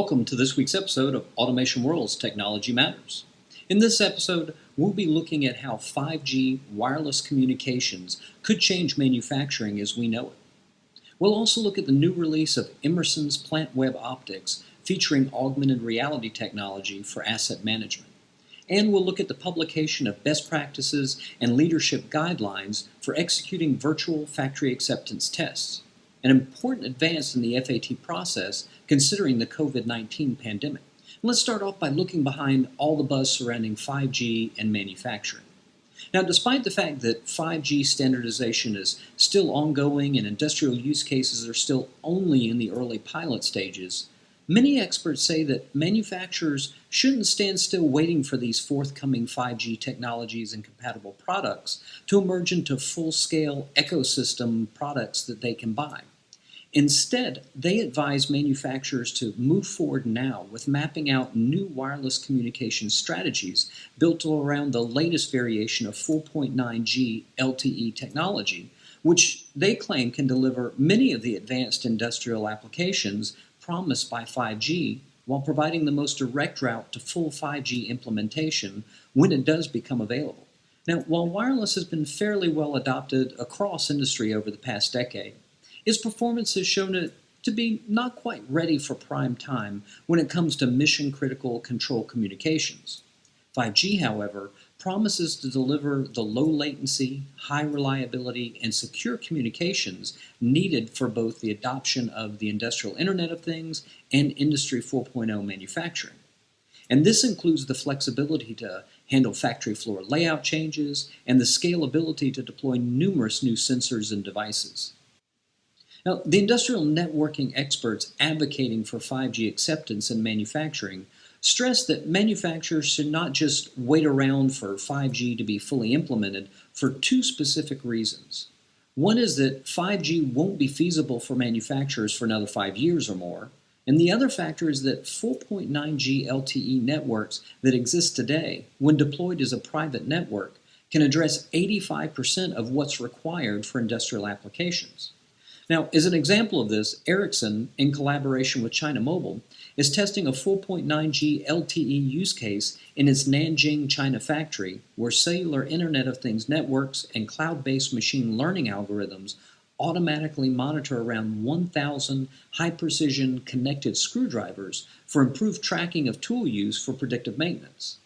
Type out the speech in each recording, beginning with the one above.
Welcome to this week's episode of Automation World's Technology Matters. In this episode, we'll be looking at how 5G wireless communications could change manufacturing as we know it. We'll also look at the new release of Emerson's Plantweb Optics featuring augmented reality technology for asset management. And we'll look at the publication of best practices and leadership guidelines for executing virtual factory acceptance tests, an important advance in the FAT process considering the COVID-19 pandemic. Let's start off by looking behind all the buzz surrounding 5G and manufacturing. Now, despite the fact that 5G standardization is still ongoing and industrial use cases are still only in the early pilot stages, many experts say that manufacturers shouldn't stand still waiting for these forthcoming 5G technologies and compatible products to emerge into full-scale ecosystem products that they can buy. Instead, they advise manufacturers to move forward now with mapping out new wireless communication strategies built around the latest variation of 4.9G LTE technology, which they claim can deliver many of the advanced industrial applications promised by 5G while providing the most direct route to full 5G implementation when it does become available. Now, while wireless has been fairly well adopted across industry over the past decade, its performance has shown it to be not quite ready for prime time when it comes to mission-critical control communications. 5G, however, promises to deliver the low latency, high reliability, and secure communications needed for both the adoption of the industrial Internet of Things and Industry 4.0 manufacturing. And this includes the flexibility to handle factory floor layout changes and the scalability to deploy numerous new sensors and devices. Now, the industrial networking experts advocating for 5G acceptance in manufacturing stress that manufacturers should not just wait around for 5G to be fully implemented for two specific reasons. One is that 5G won't be feasible for manufacturers for another 5 years or more, and the other factor is that 4.9G LTE networks that exist today, when deployed as a private network, can address 85% of what's required for industrial applications. Now, as an example of this, Ericsson, in collaboration with China Mobile, is testing a 4.9G LTE use case in its Nanjing, China factory, where cellular Internet of Things networks and cloud-based machine learning algorithms automatically monitor around 1,000 high-precision connected screwdrivers for improved tracking of tool use for predictive maintenance.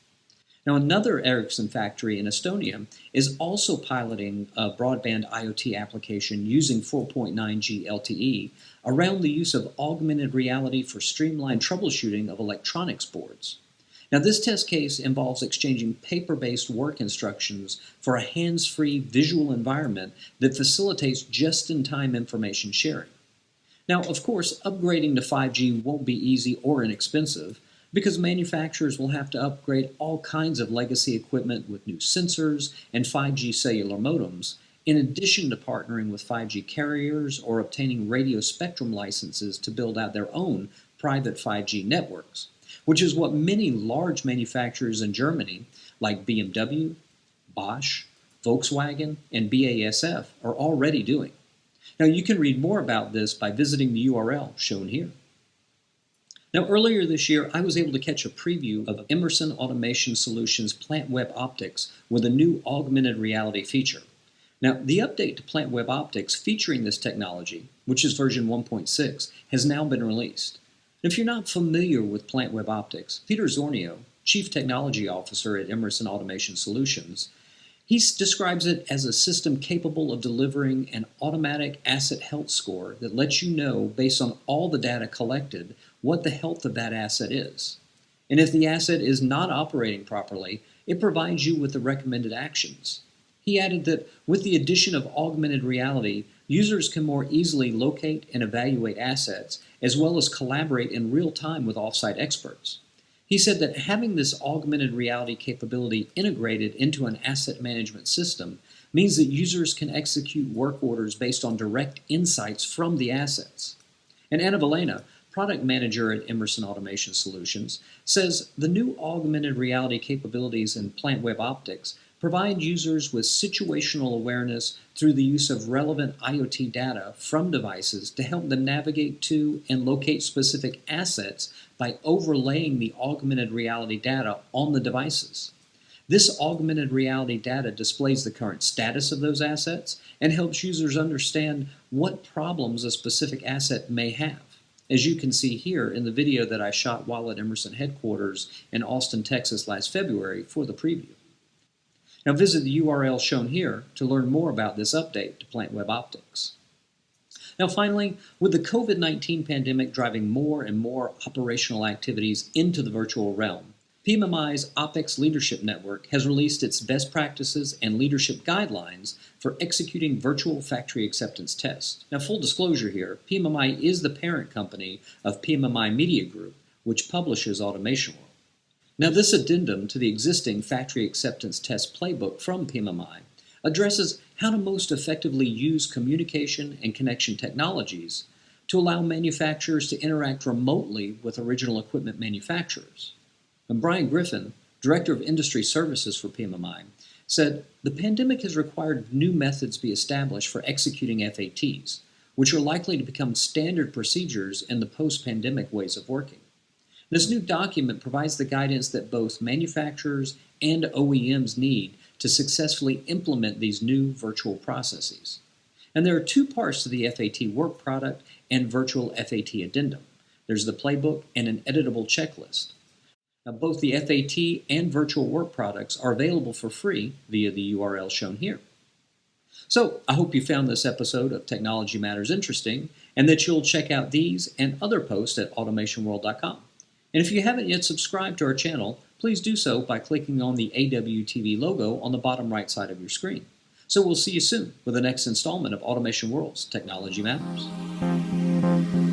Now, another Ericsson factory in Estonia is also piloting a broadband IoT application using 4.9G LTE around the use of augmented reality for streamlined troubleshooting of electronics boards. Now, this test case involves exchanging paper-based work instructions for a hands-free visual environment that facilitates just-in-time information sharing. Now, of course, upgrading to 5G won't be easy or inexpensive, because manufacturers will have to upgrade all kinds of legacy equipment with new sensors and 5G cellular modems, in addition to partnering with 5G carriers or obtaining radio spectrum licenses to build out their own private 5G networks, which is what many large manufacturers in Germany, like BMW, Bosch, Volkswagen, and BASF, are already doing. Now, you can read more about this by visiting the URL shown here. Now, earlier this year, I was able to catch a preview of Emerson Automation Solutions Plantweb Optics with a new augmented reality feature. Now, the update to Plantweb Optics featuring this technology, which is version 1.6, has now been released. If you're not familiar with Plantweb Optics, Peter Zornio, Chief Technology Officer at Emerson Automation Solutions, he describes it as a system capable of delivering an automatic asset health score that lets you know, based on all the data collected, what the health of that asset is. And if the asset is not operating properly, it provides you with the recommended actions. He added that with the addition of augmented reality, users can more easily locate and evaluate assets, as well as collaborate in real time with off-site experts. He said that having this augmented reality capability integrated into an asset management system means that users can execute work orders based on direct insights from the assets. And Anna Valena, product manager at Emerson Automation Solutions, says the new augmented reality capabilities in Plantweb Optics provide users with situational awareness through the use of relevant IoT data from devices to help them navigate to and locate specific assets by overlaying the augmented reality data on the devices. This augmented reality data displays the current status of those assets and helps users understand what problems a specific asset may have, as you can see here in the video that I shot while at Emerson headquarters in Austin, Texas last February for the preview. Now visit the URL shown here to learn more about this update to Plantweb Optics. Now finally, with the COVID-19 pandemic driving more and more operational activities into the virtual realm, PMMI's OpEx Leadership Network has released its best practices and leadership guidelines for executing virtual factory acceptance tests. Now, full disclosure here, PMMI is the parent company of PMMI Media Group, which publishes Automation World. Now, this addendum to the existing factory acceptance test playbook from PMMI addresses how to most effectively use communication and connection technologies to allow manufacturers to interact remotely with original equipment manufacturers. And Brian Griffin, Director of Industry Services for PMMI, said, "The pandemic has required new methods be established for executing FATs, which are likely to become standard procedures in the post-pandemic ways of working." This new document provides the guidance that both manufacturers and OEMs need to successfully implement these new virtual processes. And there are two parts to the FAT work product and virtual FAT addendum. There's the playbook and an editable checklist. Now, both the FAT and virtual work products are available for free via the URL shown here. So, I hope you found this episode of Technology Matters interesting and that you'll check out these and other posts at automationworld.com. And if you haven't yet subscribed to our channel, please do so by clicking on the AWTV logo on the bottom right side of your screen. So we'll see you soon with the next installment of Automation World's Technology Matters.